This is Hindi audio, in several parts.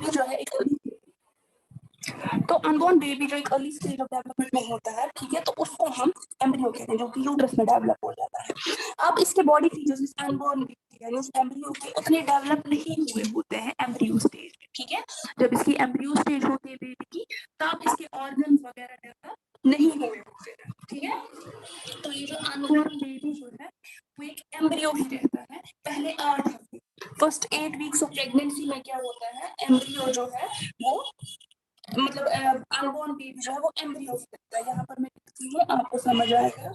बेबी जो है एक तो अनबॉर्न बेबी जो एक अर्ली स्टेज ऑफ डेवलपमेंट में होता है, ठीक है, तो उसको हम एम्ब्रियो कहते हैं, जो कि यूट्रस में डेवलप हो जाता है। अब इसके बॉडी फीचर्स इस अनबॉर्न बेबी यानी उस एम्ब्रियो के उतने डेवलप नहीं हुए होते हैं एम्ब्रियो स्टेज में, ठीक है। जब इसकी एम्ब्रियो स्टेज होती है बेबी की, तब इसके ऑर्गन्स वगैरह डेवलप नहीं हुए होते हैं, ठीक है। तो ये जो अनबॉर्न बेबी जो है वो एक एम्ब्रियो ही रहता है पहले 8 हफ्ते। फर्स्ट 8 वीक्स ऑफ प्रेगनेंसी में क्या होता है, एम्ब्रियो जो है वो मतलब अनबॉर्न बेबी जो है वो एम्ब्रियो होता है। यहाँ पर मैं लिखती हूँ, आपको समझ आएगा।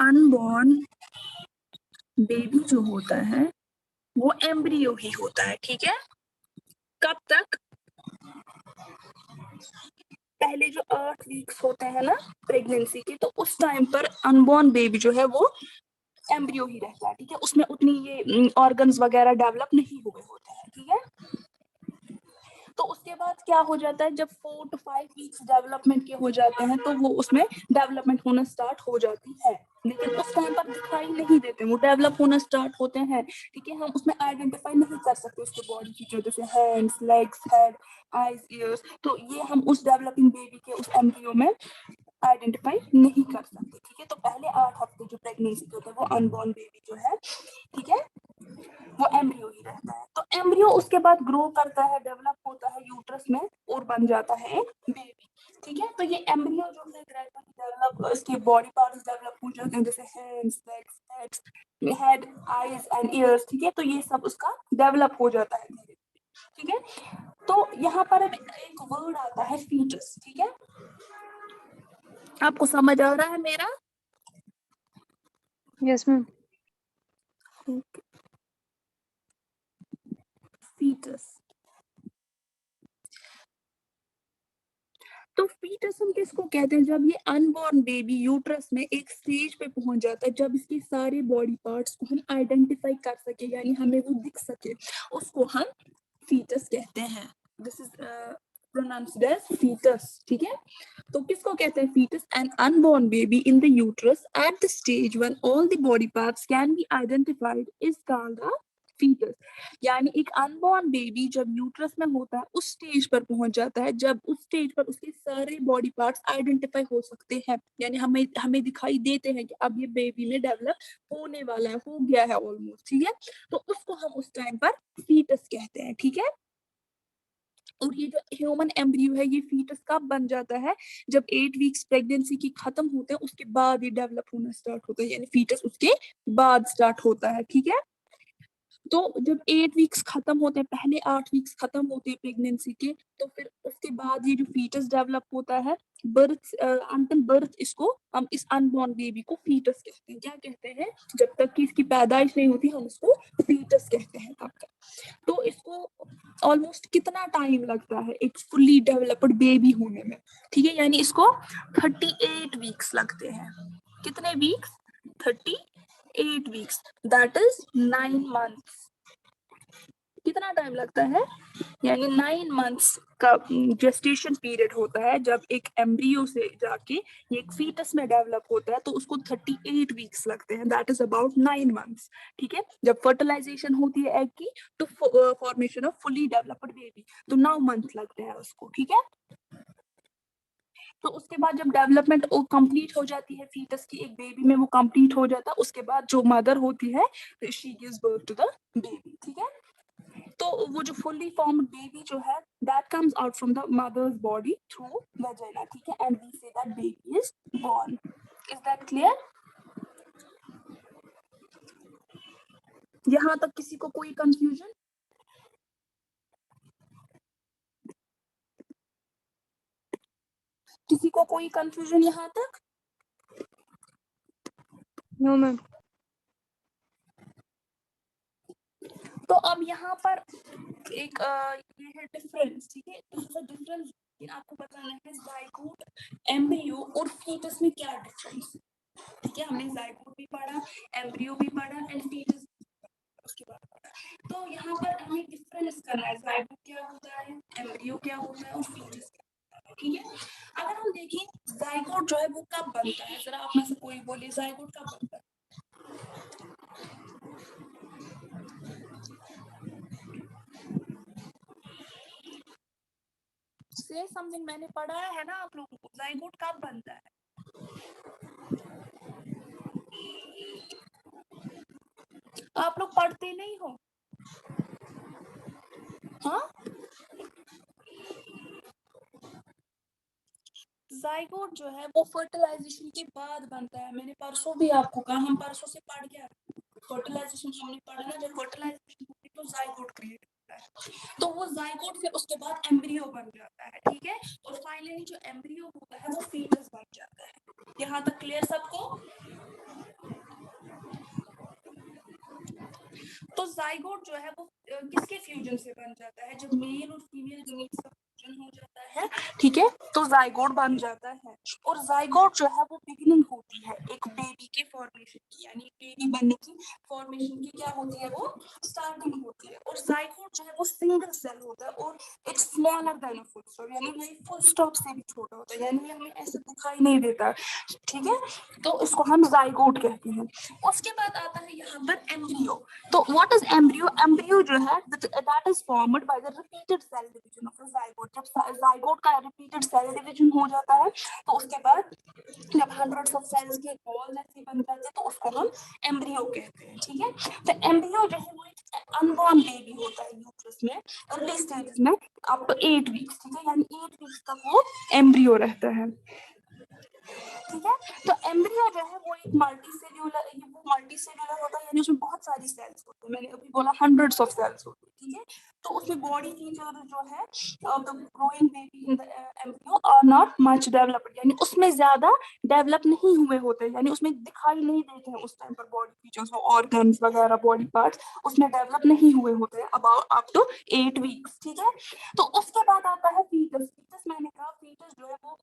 अनबॉर्न बेबी जो होता है वो एम्ब्रियो ही होता है, ठीक है। कब तक? पहले जो 8 वीक्स होते हैं ना प्रेगनेंसी के, तो उस टाइम पर अनबॉर्न बेबी जो है वो एम्ब्रियो ही रहता है, ठीक है। उसमें उतनी ये ऑर्गन्स वगैरह डेवलप नहीं हुए होते हैं, ठीक है। तो उसके बाद क्या हो जाता है, जब 4 to 5 वीक्स डेवलपमेंट के हो जाते हैं तो वो उसमें डेवलपमेंट होना स्टार्ट हो जाती है, लेकिन उस टाइम पर दिखाई नहीं देते, वो डेवलप होना स्टार्ट होते हैं, ठीक है। हम उसमें आइडेंटिफाई नहीं कर सकते उसके बॉडी फीचर, जैसे hands, legs, head, eyes, years, तो ये हम उस डेवलपिंग बेबी के उस एम्ब्रियो में आइडेंटिफाई नहीं कर सकते, ठीक है। तो पहले 8 हफ्ते जो प्रेगनेंसी होता है वो अनबॉर्न बेबी जो है, ठीक है, वो एम्ब्रियो ही रहता है। तो एम्ब्रियो उसके बाद ग्रो करता है, डेवलप होता है यूट्रस में और बन जाता है एक बेबी, ठीक है। तो ये एम्ब्रियो जो है ग्रेजुअली डेवलप, इसके बॉडी पार्ट्स डेवलप हो जाते हैं, जैसे hands, legs, head, eyes and years, ठीक है। तो ये सब उसका डेवलप हो जाता है धीरे धीरे, ठीक है। तो यहाँ पर अब एक वर्ड आता है फीटस, ठीक है। आपको समझ आ रहा है मेरा? Yes ma'am. फीटस, तो फीटस हम किसको कहते हैं, जब ये अनबॉर्न बेबी यूट्रस में एक स्टेज पे पहुंच जाता है, जब इसके सारे बॉडी पार्ट्स को हम आइडेंटिफाई कर सके, यानी हमें वो दिख सके, उसको हम फीटस कहते हैं। This is pronounced as fetus, ठीक है। तो किसको कहते हैं fetus? An unborn baby in the uterus at the stage when all the body parts can be identified is called a fetus. यानी एक अनबॉर्न बेबी जब यूट्रस में होता है उस स्टेज पर पहुंच जाता है, जब उस स्टेज पर उसके सारे बॉडी पार्ट्स आइडेंटिफाई हो सकते हैं, यानी हमें हमें दिखाई देते हैं कि अब ये बेबी में डेवलप होने वाला है, हो गया है ऑलमोस्ट, ठीक है। तो उसको हम उस टाइम पर फीटस कहते हैं, ठीक है। और ये जो ह्यूमन एम्ब्रियो है ये फीटस कब बन जाता है, जब 8 वीक्स प्रेगनेंसी की खत्म होते हैं उसके बाद ये डेवलप होना स्टार्ट होता है, यानी फीटस उसके बाद स्टार्ट होता है, ठीक है। तो जब 8 वीक्स खत्म होते हैं, पहले 8 वीक्स खत्म होते हैं प्रेगनेंसी के, तो फिर उसके बाद ये जो फीटस डेवलप होता है, बर्थ अंटिल बर्थ, इसको हम इस अनबॉर्न बेबी को फीटस कहते हैं। क्या कहते हैं? जब तक कि इसकी पैदाइश नहीं होती हम इसको फीटस कहते हैं तब तक। तो इसको ऑलमोस्ट कितना टाइम लगता है एक फुल्ली डेवलप्ड बेबी होने में, ठीक है, यानी इसको 38 वीक्स लगते हैं। कितने weeks? 38 weeks, that is 9 months. कितना टाइम लगता है? यानी 9 मंथ्स का जेस्टेशन पीरियड होता है, जब एक एम्ब्रियो से जाके ये एक फीटस में डेवलप होता है, तो उसको 38 वीक्स लगते हैं, दैट इज अबाउट 9 मंथ्स, ठीक है। जब फर्टिलाइजेशन होती है एग की, तो formation of fully developed baby, तो 9 मंथ लगते हैं उसको, ठीक है। तो उसके बाद जब डेवलपमेंट कंप्लीट हो जाती है फीटस की, एक बेबी में वो कंप्लीट हो जाता है, उसके बाद जो मदर होती है she gives birth to the baby, ठीक है। तो वो जो फुल्ली फॉर्म्ड बेबी जो है that comes out from the mother's body through vagina, ठीक है, and we say that baby is born. Is that clear? यहाँ तक किसी को कोई कंफ्यूजन? किसी को कोई कंफ्यूजन यहाँ तक? No ma'am. तो अब यहाँ पर एक ये है डिफरेंस, ठीक है। डिफरेंस आपको बताना है जाइगोट, एम्ब्रियो और फीटस में क्या डिफरेंस, ठीक है। हमने जाइगोट भी पढ़ा, एम्ब्रियो भी पढ़ा एंड फीटस उसके बाद पढ़ा। तो यहाँ पर हमें डिफरेंस करना है, जाइगोट क्या होता है, एम्ब्रियो क्या होता है और फीटस क्या होता है। ठीक है। अगर हम देखें जाइगोट जो है वो कब बनता है, जरा आप में से कोई बोलिए जाइगोट कब बनता है। से समथिंग, मैंने पढ़ाया है ना आप लोगों को, जाइगोट कब बनता है। आप लोग पढ़ते नहीं हो। हाँ, जाइगोट जो है वो फर्टिलाइजेशन के बाद बनता है। मैंने परसों भी आपको कहा, हम परसों से पढ़ गया फर्टिलाइजेशन, हमने पढ़ा ना, जब फर्टिलाइजेशन होती है तो जाइगोट क्रिएट होता है, तो वो जाइगोट फिर उसके बाद एम्ब्रियो बन जाता है, ठीक है। और फाइनली जो एम्ब्रियो होता है वो फीटस बन जाता है। यहाँ तक क्लियर सबको। तो जाइगोट जो है वो किसके फ्यूजन से बन जाता है, जब मेल और फीमेल यूनिट्स का फ्यूजन हो जाता है, ठीक है, तो जाइगोट बन जाता है। और जाइगोट जो है वो बिगिनिंग होती है एक बेबी के फॉर्मेशन की, यानी बेबी बनने की फॉर्मेशन की क्या होती है, वो स्टार्टिंग होती है। और जाइगोट जो है वो सिंगल सेल होता है और it's smaller than a full stop, यानी ये फुल स्टॉप से भी छोटा होता है, यानी ये हमें ऐसे दिखाई नहीं देता, ठीक है। तो इसको हम जाइगोट कहते हैं। उसके बाद आता है यहाँ पर एम्ब्रियो। तो व्हाट इज एम्ब्रियो, एम्ब्रियो जो है that is formed by the repeated cell division of the zygote. जब जाइगोट का रिपीटेड सेल डिवीजन हो जाता है तो उसके बाद जब हंड्रेड्स ऑफ सेल्स के बॉल जैसे बन जाते हैं तो उसको हम एम्ब्रियो कहते हैं, ठीक है। तो एम्ब्रियो जो है वो एक अनबॉर्न बेबी होता है यूट्रस में अर्ली स्टेजेस में अप टू 8 वीक्स, ठीक है, यानी 8 वीक्स तक वो एम्ब्रियो रहता है, ठीक है। तो एम्ब्रियो जो है वो एक मल्टी सेल्यूलर होता है, यानी उसमें बहुत सारी सेल्स होती है, मैंने अभी बोला हंड्रेड्स ऑफ सेल्स होती है, ठीक है। तो उसमें बॉडी फीचर जो है the growing baby in the embryo are not much developed, यानी उसमें ज्यादा डेवलप नहीं हुए होते, यानी उसमें दिखाई नहीं देते हैं उस टाइम पर बॉडी फीचर्स, ऑर्गन्स वगैरह बॉडी पार्ट्स उसमें डेवलप नहीं हुए होते हैं अबाउट अप टू 8 वीक्स, ठीक है। तो उसके बाद आता है फीटस। फीटस मैंने कहा फीटस जो है वो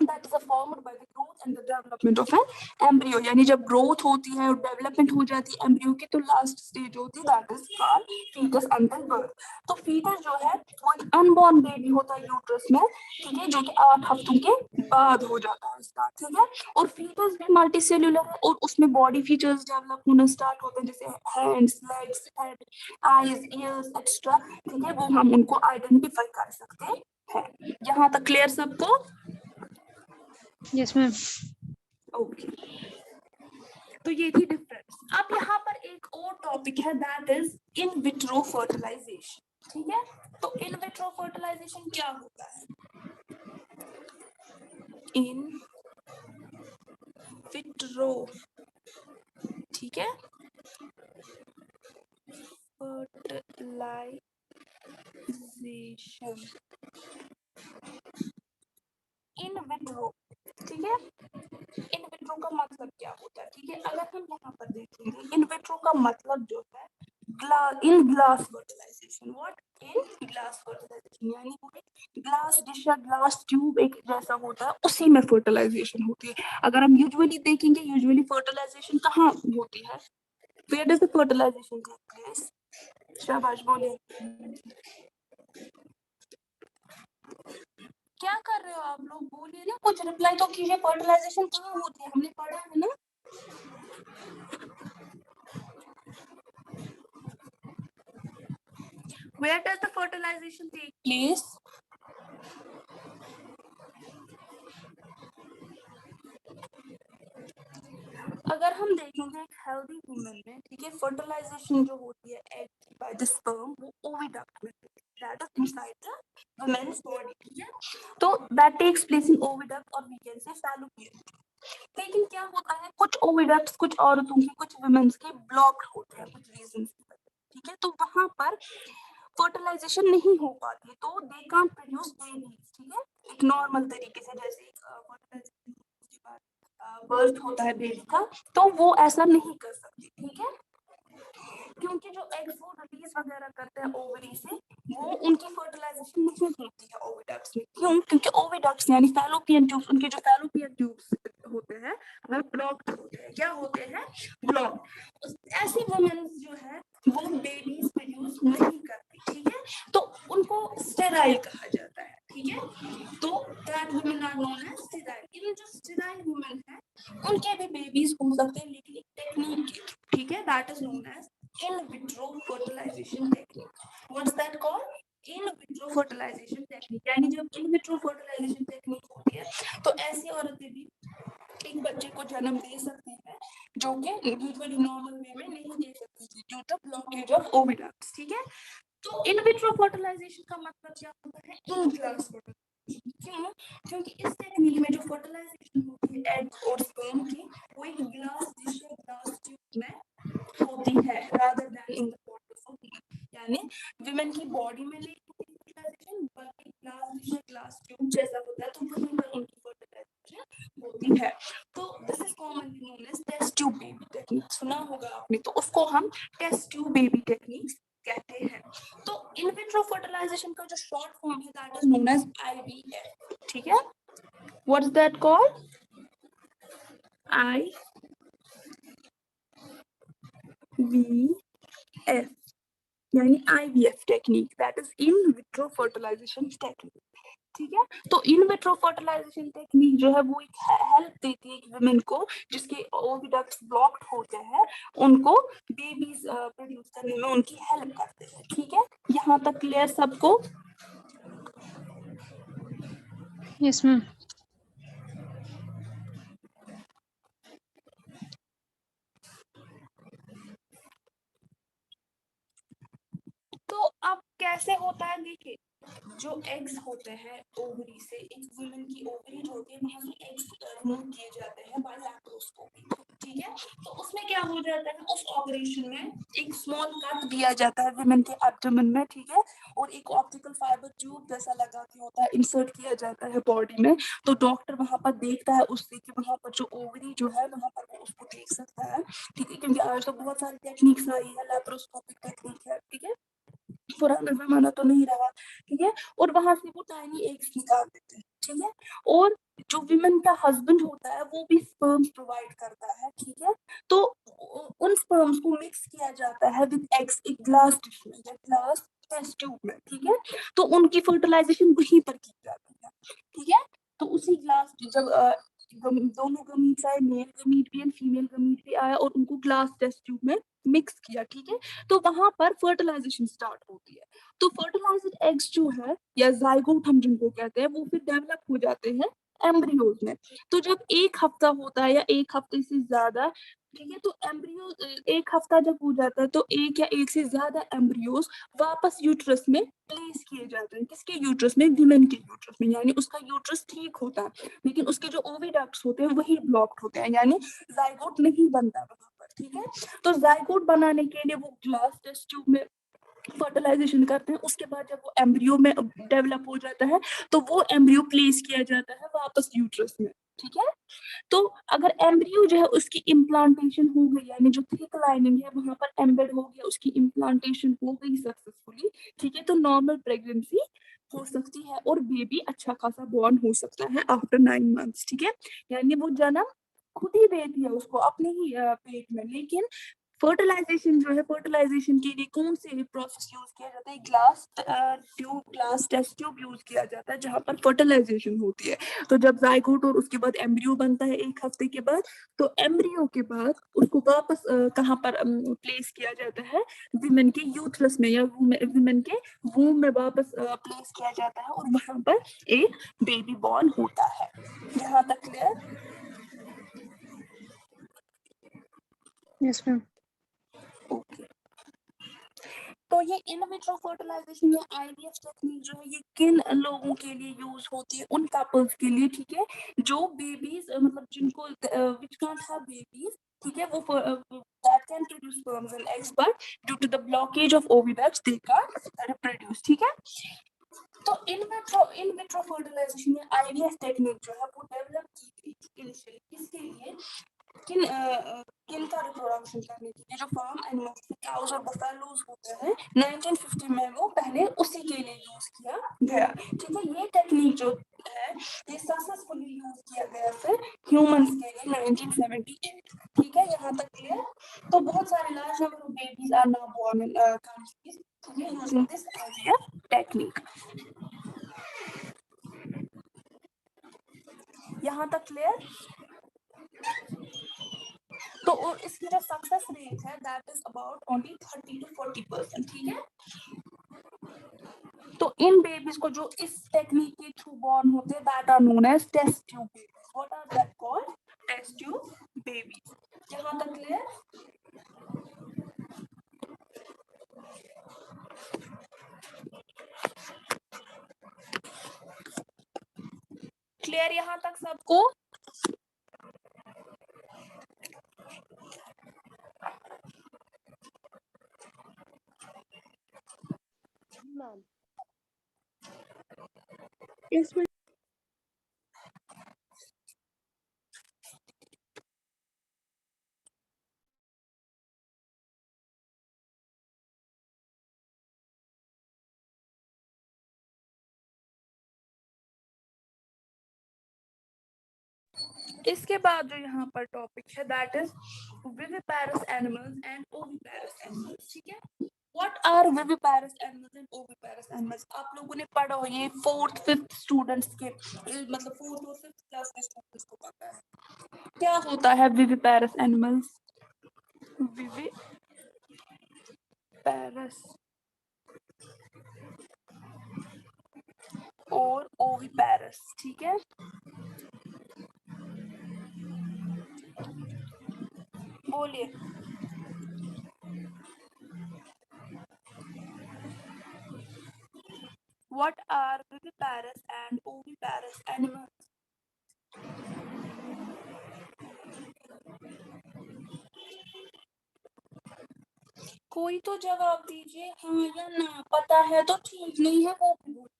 that is formed by the growth and the development of an embryo, यानी जब ग्रोथ होती है और डेवलपमेंट हो जाती है एम्ब्रियो की तो लास्ट स्टेज होती है that is called fetus until birth. तो फीटस जो है वो एक अनबॉर्न बेबी होता है यूट्रस में, ठीक है, जो कि 8 हफ्तों के बाद हो जाता है स्टार्ट, ठीक है। और फीटस भी मल्टी सेल्यूलर है और उसमें बॉडी फीचर्स डेवलप होना स्टार्ट होते हैं, जैसे hands, legs, head, eyes, years extra, ठीक है, वो हम उनको आइडेंटिफाई कर सकते हैं। यहाँ तक क्लियर सबको। Yes ma'am. ओके, तो ये थी डिफरेंस। अब यहाँ पर एक और टॉपिक है that is in vitro fertilization, ठीक है। तो इन विट्रो फर्टिलाइजेशन क्या होता है, इन विट्रो, ठीक है, फर्टिलाइजेशन, इन विट्रो, ठीक है। इन विट्रो का मतलब क्या होता है, ठीक है, अगर हम यहाँ पर देखेंगे इन विट्रो का मतलब जो है in glass fertilization, what, in glass fertilization, यानी वो एक ग्लास डिश या ग्लास ट्यूब एक जैसा होता है उसी में फर्टिलाइजेशन होती है। अगर हम यूजुअली देखेंगे यूजुअली फर्टिलाइजेशन कहाँ होती है, where does the fertilization take place, शाबाश बोलिए, क्या कर रहे हो आप लोग, बोलिए ना, कुछ रिप्लाई तो कीजिए, फर्टिलाइजेशन कहाँ होती है, हमने पढ़ा है ना। Where does the fertilization take place? अगर हम देखेंगे एक हेल्दी वुमन में, ठीक है, फर्टिलाइजेशन जो होती है एग बाय द स्पर्म वो ओविडक्ट में that is inside the women's body, ठीक है। तो that takes place in oviduct और वी कैन से फैलोपियन। लेकिन क्या होता है कुछ ओविडक्ट्स कुछ औरतों के कुछ वुमेन्स के ब्लॉक होते हैं कुछ रीजन से, ठीक है, तो वहां पर फर्टिलाइजेशन नहीं हो पाती, तो दे कांट प्रोड्यूस बेबीज, ठीक है, एक नॉर्मल तरीके से, जैसे फर्टिलाइजेशन के बाद बर्थ होता है बेबी का, तो वो ऐसा नहीं कर सकती, ठीक है, क्योंकि जो एग्स वो रिलीज वगैरह करते हैं ओवरी से वो उनकी फर्टिलाइजेशन नहीं होती है ओविडक्ट्स में, क्यों, क्योंकि ओविडक्ट्स यानी फैलोपियन ट्यूब्स, उनके जो फैलोपियन ट्यूब्स होते हैं वो ब्लॉक्ड होते हैं, क्या होते हैं, ब्लॉक। ऐसी वुमेन्स जो है वो बेबीज प्रोड्यूस नहीं करती, ठीक है, तो उनको स्टेराइल कहा जाता है, ठीक है। तो that women are known as sterile. Even जो sterile women है उनके भी babies हो सकते हैं लेकिन एक technique के through, ठीक है, that is known as in vitro fertilization technique. What's that called? In vitro fertilization technique. यानी जब in vitro fertilization technique होती है तो ऐसी औरतें भी एक बच्चे को जन्म दे सकती है जो कि यूजुअली नॉर्मल वे में नहीं दे सकती थी due to blockage of oviducts, ठीक है। तो इन विट्रो फर्टिलाइजेशन का मतलब क्या होता है? In glass fertilization. क्यों? क्योंकि इस टेक्निक में जो फर्टिलाइजेशन होती है एग और स्पर्म की वो एक ग्लास डिश या ग्लास ट्यूब में होती है rather then in the body of woman. यानी विमेन की बॉडी में नहीं होती फर्टिलाइजेशन बल्कि ग्लास डिश या ग्लास ट्यूब जैसा होता है तो वहीं पर उनकी फर्टिलाइजेशन होती है। तो this is commonly known as test tube baby technique. सुना होगा आपने, तो उसको हम टेस्ट ट्यूब बेबी टेक्निक्स कहते हैं। तो इन विट्रो फर्टिलाइजेशन का जो शॉर्ट फॉर्म है that is known as IVF, ठीक है। What is that called? IVF यानी IVF technique, that is in vitro fertilization technique, ठीक है। तो इन विट्रो फर्टिलाइजेशन टेक्निक जो है वो एक हेल्प देती है वुमेन को जिसके ओविडक्ट्स ब्लॉक्ड होते हैं उनको बेबीज प्रोड्यूस करने में उनकी हेल्प करते हैं, ठीक है। यहाँ तक क्लियर सबको? Yes, ma'am. तो अब कैसे होता है? देखिए, जो एग्स होते हैं ओवरी से, एक वुमेन की ओवरी जो होती है वहां से एग्स रिमूव किए जाते हैं बाय लैप्रोस्कोपी, ठीक है। तो उसमें क्या हो जाता है? उस ऑपरेशन में एक स्मॉल कट दिया जाता है वुमेन के एब्डोमेन में, ठीक है, और एक ऑप्टिकल फाइबर ट्यूब जैसा लगा के होता है, इंसर्ट किया जाता है बॉडी में। तो डॉक्टर वहां पर देखता है उससे कि वहां पर जो ओवरी जो है वहां पर वो उसको देख सकता है, ठीक है, क्योंकि आज तो बहुत सारी टेक्निक्स आई है, लैप्रोस्कोपिक टेक्निक है, ठीक है, पुराना जमाना तो नहीं रहा, ठीक है। और वहां से वो टाइनी एग्स निकाल देते हैं, ठीक है। और जो विमेन का हस्बैंड होता है वो भी स्पर्म्स प्रोवाइड करता है, ठीक है। तो उन स्पर्म्स को मिक्स किया जाता है विद एग्स एक ग्लास डिश में या ग्लास टेस्ट ट्यूब में, ठीक है। तो उनकी फर्टिलाइजेशन वहीं पर की जाती है, ठीक है। तो उसी ग्लास जब दोनों गमीट्स आए, मेल गमीट भी एंड फीमेल गमीट भी आया और उनको ग्लास टेस्ट ट्यूब में मिक्स किया, ठीक है। तो वहां पर फर्टिलाइजेशन स्टार्ट होती है। तो फर्टिलाइज्ड एग्स जो है या जाइगोट हम जिनको कहते हैं वो फिर डेवलप हो जाते हैं एम्ब्रियोज में। तो जब एक हफ्ता होता है या एक हफ्ते से ज्यादा, ठीक है, तो एम्ब्रियो एक हफ्ता जब हो जाता है तो एक या एक से ज्यादा एम्ब्रियोज वापस यूट्रस में प्लेस किए जाते हैं। किसके यूट्रस में? विमेन के यूट्रस में। यानी उसका यूट्रस ठीक होता है लेकिन उसके जो ओविडक्ट्स होते हैं वही ब्लॉक्ड होते हैं, यानी जाइगोट नहीं बनता वहां पर, ठीक है। तो जाइगोट बनाने के लिए वो ग्लास टेस्ट ट्यूब में फर्टिलाइजेशन करते हैं। उसके बाद जब वो एम्ब्रियो में डेवलप हो जाता है तो वो एम्ब्रियो प्लेस किया जाता है वापस यूट्रस में, ठीक है। तो अगर एम्ब्रियो जो है उसकी इम्प्लांटेशन हो गई, यानी जो थिक लाइनिंग है वहां पर एम्बेड हो गया, उसकी इम्प्लांटेशन हो गई सक्सेसफुली, ठीक है, तो नॉर्मल प्रेगनेंसी हो सकती है और बेबी अच्छा खासा बॉर्न हो सकता है आफ्टर 9 मंथ्स, ठीक है। यानी वो जन्म खुद ही देती है उसको अपने ही पेट में। लेकिन फर्टिलाइजेशन जो है, फर्टिलाइजेशन के लिए कौन से प्रोसेस यूज किया जाता है? Glass tube, glass test tube use किया जाता है जहां पर फर्टिलाइजेशन होती है। तो जब जाइगोट और उसके बाद एम्ब्रियो बनता है एक हफ्ते के बाद, तो एम्ब्रियो के बाद उसको वापस कहाँ पर प्लेस किया जाता है? विमेन के यूथरस में या विमेन के वूम में वापस प्लेस किया जाता है और वहां पर एक बेबी बॉर्न होता है। यहाँ तक क्लियर? Yes, ma'am. ओके। तो ये इन विट्रो फर्टिलाइजेशन या आईवीएफ टेक्निक जो है ये किन लोगों के लिए यूज होती है? उन कपल्स के लिए, ठीक है, जो बेबीज मतलब जिनको विच कांट हैव बेबीज, ठीक है, वो that can produce sperms and eggs but due to the blockage of oviducts they can't reproduce, ठीक है। तो इन विट्रो फर्टिलाइजेशन या आईवीएफ टेक्निक जो है वो डेवलप की गई इनिशियली किसके लिए? किन किन का रिप्रोडक्शन करने के लिए? जो फार्म एनिमल्स काउज और बफेलोज होते हैं 1950 में वो पहले उसी के लिए यूज किया गया, ठीक है। ये टेक्निक जो है ये सक्सेसफुली यूज किया गया फिर ह्यूमंस के लिए 1978, ठीक है। यहाँ तक क्लियर? तो बहुत सारे large number of babies are now born in countries using this IVF technique. तो और इसकी जो सक्सेस रेट है that is about only 30 to 40%, ठीक है। तो इन बेबीज को जो इस टेक्निक के थ्रू बॉर्न होते हैं that are known as test tube babies. What are that called? Test tube babies. यहाँ तक क्लियर? क्लियर यहाँ तक सबको? मैम इसमें इसके बाद जो यहाँ पर टॉपिक है that is viviparous animals and oviparous animals, ठीक है। What are viviparous animals and oviparous animals? आप लोगों ने पढ़ा हो ये 4th 5th स्टूडेंट्स के, मतलब 4th और 5th क्लास के स्टूडेंट्स को पता है क्या होता है विविपेरस एनिमल्स। विविपेरस और ओविपेरस, ठीक है। बोलिए। What are viviparous and oviparous animals? कोई तो जवाब दीजिए, हाँ या ना। पता है तो ठीक, नहीं है वो भी बोलिए।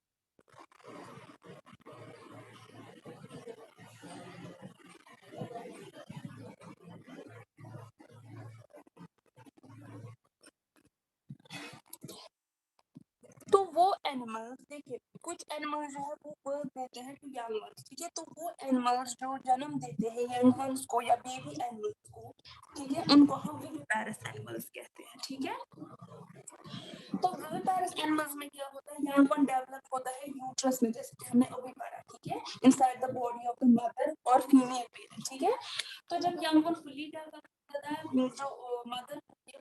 तो वो एनिमल्स, देखिए कुछ एनिमल्स जो है वो बर्थ देते हैं टू यंग वंस, ठीक है। तो वो एनिमल्स जो जन्म देते हैं यंग वंस को या बेबी एनिमल्स को, ठीक है, उनको हम विविपेरस एनिमल्स कहते हैं, ठीक है। तो विविपेरस एनिमल्स में क्या होता है, यंग वन डेवलप होता है यूट्रस में, जैसे कि हमने अभी पढ़ा, ठीक है, inside the body of the mother और फीमेल पेरेंट, ठीक है। तो जब यंग वन फुली डेवलप होता है, जो मदर देती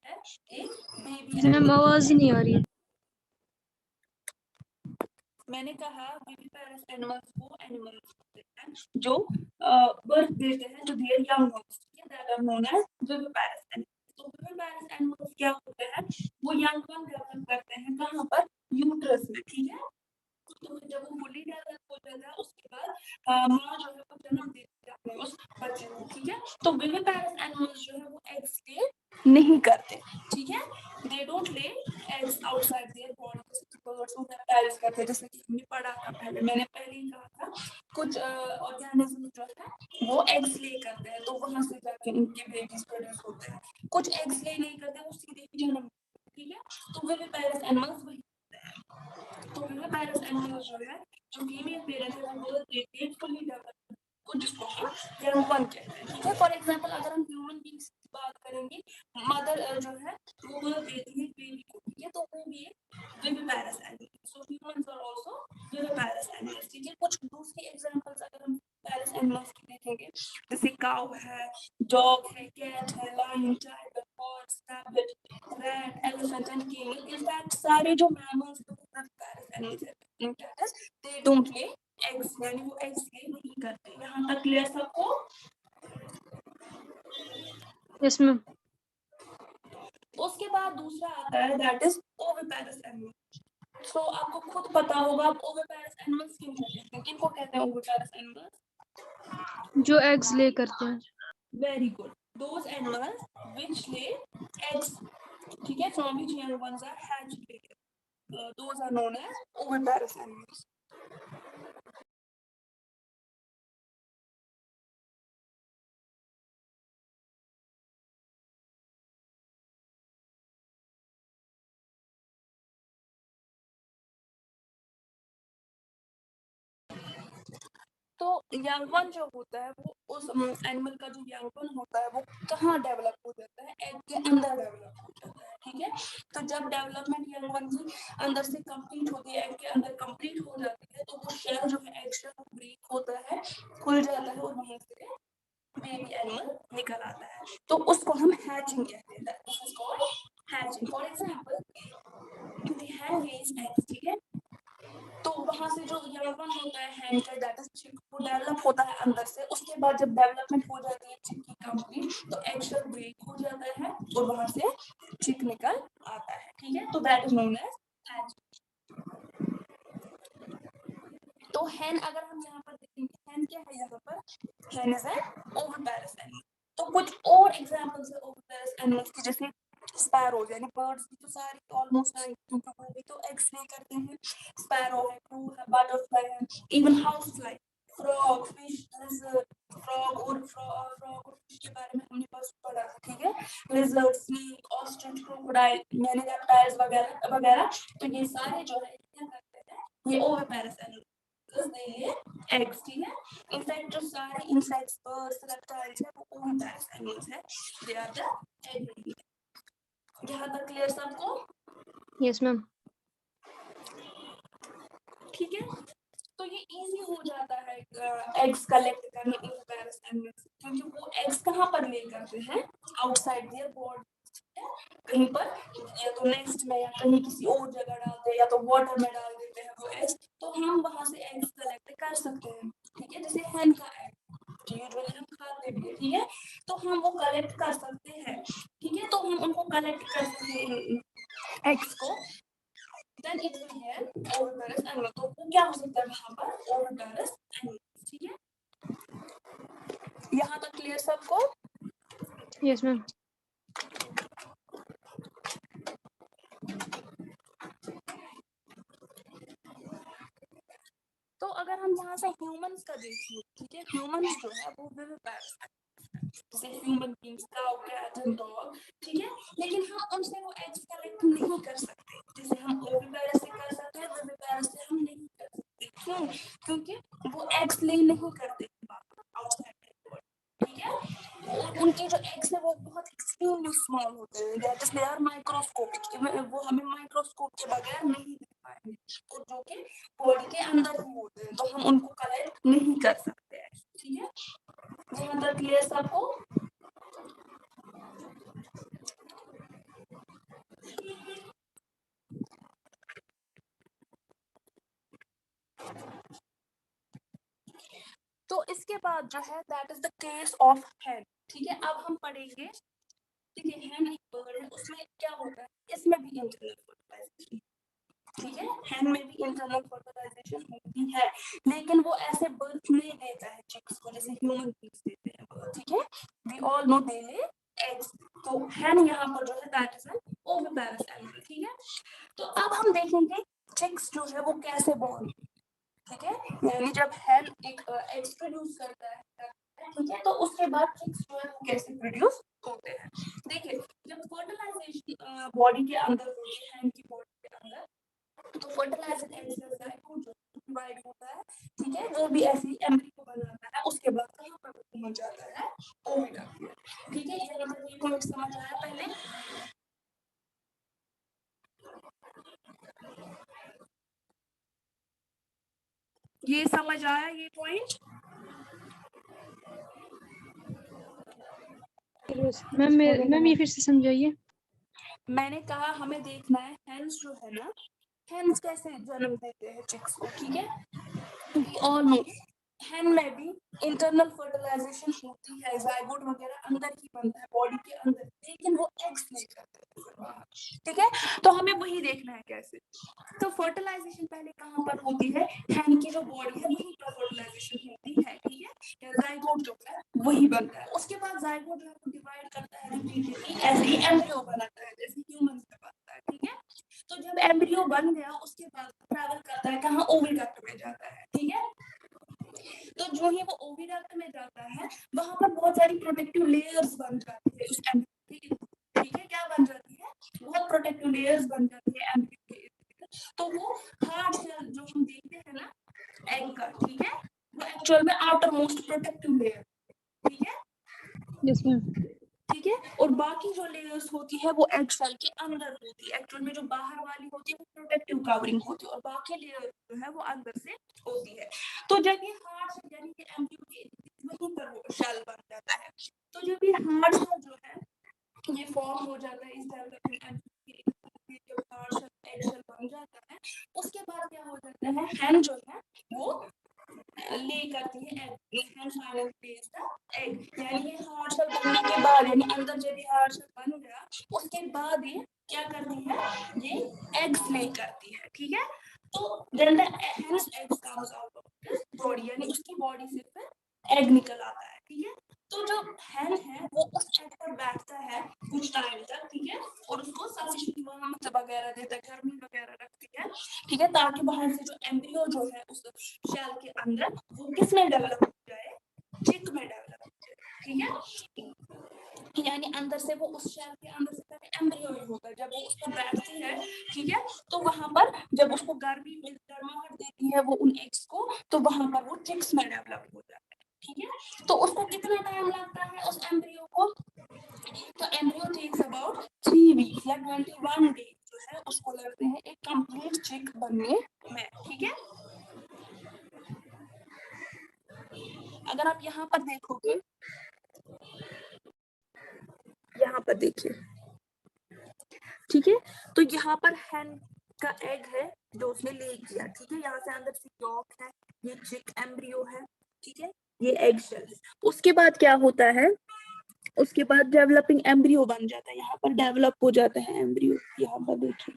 है एक बेबी मैम एनिमल। आवाज ही नहीं आ रही है। मैंने कहा विविपेरस एनिमल्स वो एनिमल्स होते हैं जो बर्थ देते हैं टू देयर यंग वंस, ठीक है, that are known as viviparous animals. तो विविपेरस एनिमल्स क्या होते हैं, वो यंग वन डेवलप करते हैं कहाँ पर? यूट्रस में, ठीक है। तो जब वो फुली डेवलप हो जाता है उसके बाद माँ जो है वो जन्म देती है अपने उस बच्चे को, ठीक है। तो विविपेरस एनिमल्स जो है वो एग्स ले नहीं करते, ठीक है। They don't lay eggs outside their body, जैसे बर्ड्स वगैरह पैरिस करते हैं, जैसे कि हमने पढ़ा था पहले, मैंने पहले ही कहा था कुछ ऑर्गेनिज्म जो है वो एग्स ले करते हैं, तो वहां से जाके उनके बेबीज प्रोड्यूस होते हैं। कुछ एग्स ले नहीं करते, वो सीधे ही जन्म, ठीक है। तो विविपेरस एनिमल्स वही होते हैं। तो विविपेरस एनिमल्स जो है, जो फीमेल पेरेंट है वो देती है फुली डेवलप्ड को, जिसको हम यंग वन कहते हैं, ठीक है। फॉर एग्जांपल अगर हम ह्यूमन बींग्स की बात करेंगे, मदर जो है वो बर्थ देती है बेबी को, ठीक है, तो वो भी एक viviparous animal. So humans are also viviparous animals, ठीक है। कुछ दूसरी एग्जांपल्स अगर हम विविपेरस एनिमल्स की देखेंगे, जैसे काऊ है, डॉग है, कैट है, lion, tiger, horse, rabbit, rat, elephant and camel, in fact सारे जो मैमल्स विविपेरस एनिमल्स हैं, दे डोंट ले एग्स, यानी वो एग्स ले नहीं करते। यहाँ तक क्लियर सबको? Yes ma'am. उसके बाद दूसरा आता है दैट इज ओविपेरस एनिमल। सो आपको खुद पता होगा आप ओविपेरस एनिमल्स क्यों कहते हैं, किनको कहते हैं ओविपेरस एनिमल्स? जो एग्स ले करते हैं। Very good, those animals which lay eggs, ठीक है, from which young ones are hatched later. Those are known as oviparous animals. तो यंग वन जो होता है वो उस एनिमल का जो यंग वन होता है वो कहाँ डेवलप हो जाता है? एग के अंदर डेवलप हो जाता है, ठीक है। तो जब डेवलपमेंट यंग वन की अंदर से कंप्लीट होती है, एग के अंदर कंप्लीट हो जाती है, तो वो शेल जो है एग शेल ब्रेक होता है, खुल जाता है और वहीं से बेबी एनिमल निकल आता है, तो उसको हम हैचिंग कहते हैं। This is called hatching. For example the hen lays eggs, ठीक है, तो वहां से जो यौवन होता है hen का, दैट इज चिक, वो डेवलप होता है अंदर से। उसके बाद जब डेवलपमेंट हो जाती है चिक की कंप्लीट, तो एगशेल ब्रेक हो जाता है और वहां से चिक निकल आता है, ठीक है, तो that is known as hatch. तो hen अगर हम यहाँ पर देखेंगे, hen क्या है यहाँ पर, hen is an oviparous animal. तो कुछ और एग्जांपल्स है ओविपेरस एनिमल्स की, जैसे स्पैरो, यानी बर्ड्स की तो सारी ऑलमोस्ट आएंगे क्योंकि वो भी तो एग्स ले करते हैं। स्पैरो है, क्रू है, बटरफ्लाई है, even house fly, frog, fish, lizard. Frog और फिश के बारे में हमने बस पढ़ा है, ठीक है। Lizard, snake, ostrich, crocodile, many reptiles वगैरह वगैरह। तो ये सारे जो है क्या करते हैं, ये oviparous animal, they lay eggs, ठीक है। इनफैक्ट जो सारे इंसेक्ट्स, बर्ड्स, रेप्टाइल्स है वो ओविपेरस एनिमल्स है, they are the egg laying। यहाँ तक क्लियर सबको? Yes ma'am. ठीक है, तो ये इजी हो जाता है एग्स कलेक्ट करना ओविपेरस एनिमल्स, क्योंकि वो एग्स कहाँ पर ले करते हैं, आउटसाइड देयर बॉडी, कहीं पर, या तो नेस्ट में या कहीं किसी और जगह डालते हैं, या तो वाटर में डाल देते हैं वो एग्स, तो हम वहां से एग्स कलेक्ट कर सकते हैं, ठीक है। जैसे hen का एग यूजुअली हम खाते भी हैं, ठीक है, तो हम वो कलेक्ट कर सकते हैं, ठीक है, तो हम उनको कलेक्ट कर सकते हैं एग्स को, then it will have oviparous animal. तो वो क्या हो सकता है वहां पर, ओविपेरस एनिमल, ठीक है। यहाँ तक क्लियर सबको? Yes ma'am. तो अगर हम यहाँ से ह्यूमंस का देखें, ठीक है, ह्यूमंस जो है वो विविपेरस, जैसे human beings, cow, cat and dog, ठीक है, लेकिन हम उनसे वो एग्स कलेक्ट नहीं कर सकते, जैसे हम ओविपेरस से कर सकते हैं, विविपेरस से हम नहीं कर सकते। क्यों? क्योंकि वो एग्स ले नहीं करते आउटसाइड, ठीक है, और उनके जो एग्स है वो बहुत एक्सट्रीमली स्मॉल होते हैं, that is they are microscopic, वो हमें माइक्रोस्कोप के बगैर नहीं दिख पाएंगे, और जो कि बॉडी के अंदर ही होते हैं, तो हम उनको कलेक्ट नहीं कर सकते हैं, ठीक है। यहाँ तक क्लियर सबको? तो इसके बाद जो है that is the case of hen, ठीक है। अब हम पढ़ेंगे, ठीक है, hen एक बर्ड है, उसमें क्या होता है, इसमें भी इंटरनल फर्टिलाइजेशन, ठीक है, hen में भी इंटरनल फर्टिलाइजेशन होती है, लेकिन वो ऐसे बर्थ नहीं देता है चिक्स को जैसे ह्यूमन बींग्स देते हैं, ठीक है। We all know they lay eggs. तो hen यहाँ पर जो है that is an oviparous animal, ठीक है। तो अब हम देखेंगे चिक्स जो है वो कैसे बॉर्न, ठीक है, यानी जब hen एक एग्स प्रोड्यूस करता है, ठीक है, तो उसके बाद चिक्स जो है वो कैसे प्रोड्यूस होते हैं। देखिए, जब फर्टिलाइजेशन बॉडी के अंदर होती है, hen की बॉडी के अंदर, तो फर्टिलाइज्ड एग से जाइगोट जो डिवाइड होता है, ठीक है, वो भी ऐसे ही एम्ब्रियो बनाता है, उसके बाद कहाँ पर पहुंच जाता है, ओविडा, ठीक है। ये मतलब ये पॉइंट समझ आया पहले? ये समझ आया ये पॉइंट? मैम ये फिर से समझाइए। मैंने कहा हमें देखना है हेन्स जो है ना, हेन्स कैसे जन्म देते हैं चिक्स को, ठीक है। वी ऑल नो hen में भी इंटरनल फर्टिलाइजेशन होती है, जाइगोट वगैरह अंदर ही बनता है बॉडी के अंदर, लेकिन वो एग्स नहीं करते हैं, ठीक है। तो हमें वही देखना है कैसे। तो फर्टिलाइजेशन पहले कहाँ पर होती है, hen की जो बॉडी है वहीं पर फर्टिलाइजेशन होती है, ठीक है, जाइगोट जो है वही बनता है। उसके बाद जाइगोट जो है डिवाइड करता है रिपीटेडली, ऐसे ही एम्ब्रियो बनाता है जैसे ह्यूमन में बनता है, ठीक है। तो जब एम्ब्रियो बन गया उसके बाद ट्रैवल करता है कहाँ, ओविडक्ट में जाता है, ठीक है। तो जो ही वो ओविडक्ट में जाता है वहां पर बहुत सारी प्रोटेक्टिव लेयर्स बन जाती है उस एम्ब्रियो, ठीक है, क्या बन जाती है, बहुत प्रोटेक्टिव लेयर्स बन जाती है एम्ब्रियो के। तो वो हार्ड शेल जो हम देखते हैं ना एग का, ठीक है, वो एक्चुअल में आउटर मोस्ट प्रोटेक्टिव लेयर, ठीक है, यस मैम। ठीक है। और बाकी जो लेयर्स होती है वो एग सेल के अंदर होती है, एक्चुअल में जो बाहर वाली होती है वो प्रोटेक्टिव कवरिंग होती है, और बाकी लेयर जो है वो अंदर से होती है। तो जब ये हार्ड यानी कि एम्ब्रियो के वहीं पर वो शेल बन जाता है। तो जब ये हार्ड शेल जो है ये फॉर्म हो जाता है इस डेवलपिंग जब हार्ड शेल एग शेल बन जाता है, उसके बाद क्या हो जाता है, हैन जो है वो ले करती है egg, hen final lays the egg. यानी ये हार्ड शेल बनने के बाद, यानी अंदर जब ये हार्ड शेल बन गया उसके बाद ये क्या करती है, ये एग्स ले करती है, ठीक है। तो then the hence eggs comes out of this body, यानी उसकी बॉडी से फिर एग निकल आता है, ठीक है। तो जो हैन है वो उस एग पर बैठता है कुछ टाइम तक, ठीक है, और उसको सफिशिएंट वार्मथ वगैरह देता है, गर्मी वगैरह रखती है, ठीक है, ताकि बाहर से जो एम्ब्रियो जो है उस शेल के अंदर वो किस में डेवलप हो जाए, चिक में डेवलप हो जाए, ठीक है। यानी अंदर से वो उस शेल के अंदर से पहले एम्ब्रियो ही होगा, जब वो उस पर बैठती है, ठीक है, तो वहां पर जब उसको गर्मी में गर्माहट देती है वो उन एग्स को, तो वहां पर वो चिक्स में डेवलप हो जाता है, ठीक है। तो उसको कितना टाइम लगता है उस एम्ब्रियो को, तो एम्ब्रियो टेक्स अबाउट 3 वीक्स या 21 डेज जो है उसको लगते हैं एक कंप्लीट चिक बनने में, ठीक है। अगर आप यहाँ पर देखोगे, यहाँ पर देखिए, ठीक है, तो यहाँ पर हैन का एग है जो उसने ले किया, ठीक है, यहाँ से अंदर से यॉक है, ये चिक एम्ब्रियो है, ठीक है, ये एग शेल है। उसके बाद क्या होता है, उसके बाद डेवलपिंग एम्ब्रियो बन जाता है, यहाँ पर डेवलप हो जाता है एम्ब्रियो, यहाँ पर देखिए,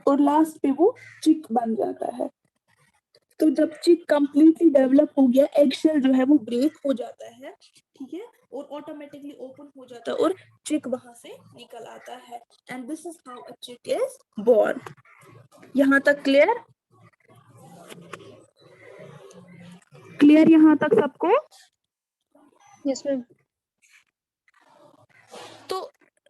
और लास्ट पे वो चिक बन जाता है। तो जब चिक कंप्लीटली डेवलप हो गया, एग शेल जो है वो ब्रेक हो जाता है, ठीक है, और ऑटोमेटिकली ओपन हो जाता है और चिक वहां से निकल आता है, and this is how a चिक इज बोर्न। यहाँ तक क्लियर, क्लियर यहाँ तक सबको? Yes ma'am. तो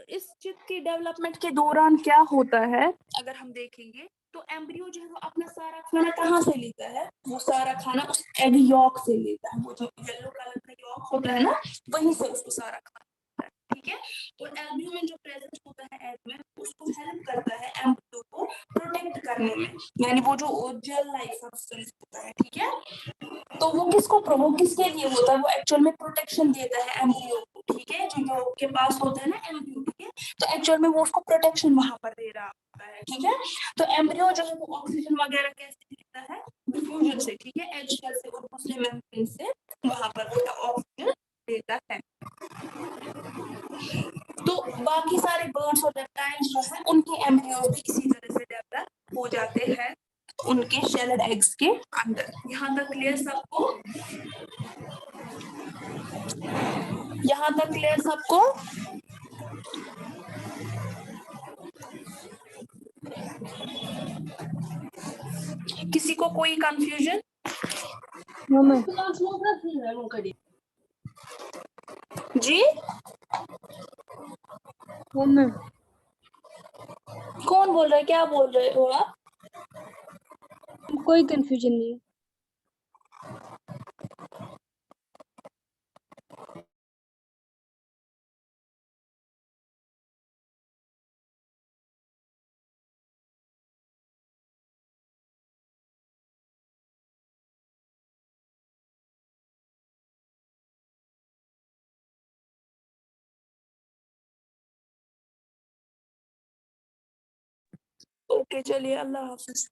इस चिक के डेवलपमेंट के दौरान क्या होता है, अगर हम देखेंगे तो एम्ब्रियो जो है वो अपना सारा खाना कहाँ से लेता है, वो सारा खाना उस एग यॉक से लेता है, वो जो येलो कलर का यॉक होता है ना, वहीं से उसको सारा खाना, ठीक है। और एल्ब्यूमिन जो प्रेजेंट होता है एग में उसको हेल्प करता है एम्ब्रियो को प्रोटेक्ट करने में, यानी वो जो जेल लाइक सब्सटेंस होता है, ठीक है, तो वो किसके लिए होता है, वो एक्चुअल में प्रोटेक्शन देता है एम्ब्रियो को, ठीक है, जो योग के पास होता है ना एम्ब्रियो, ठीक है, तो एक्चुअल में वो उसको प्रोटेक्शन वहां पर दे रहा होता है, ठीक है। तो एम्ब्रियो जो है वो ऑक्सीजन वगैरह कैसे लेता है, डिफ्यूजन से, ठीक है, एग शेल से और दूसरे मेम्ब्रेन से वहां पर वो ऑक्सीजन देता है। तो बाकी सारे बर्ड्स और रेप्टाइल्स जो है उनके एम्ब्रियो भी इसी तरह से डेवलप हो जाते हैं उनके शेलेड एग्स के अंदर। यहाँ तक क्लियर सबको, यहाँ तक क्लियर सबको? किसी को कोई कंफ्यूजन? No ma'am. जी नो मैम। कौन बोल रहा है, क्या बोल रहे हो आप? कोई कंफ्यूजन नहीं है। ओके चलिए, अल्लाह हाफिज।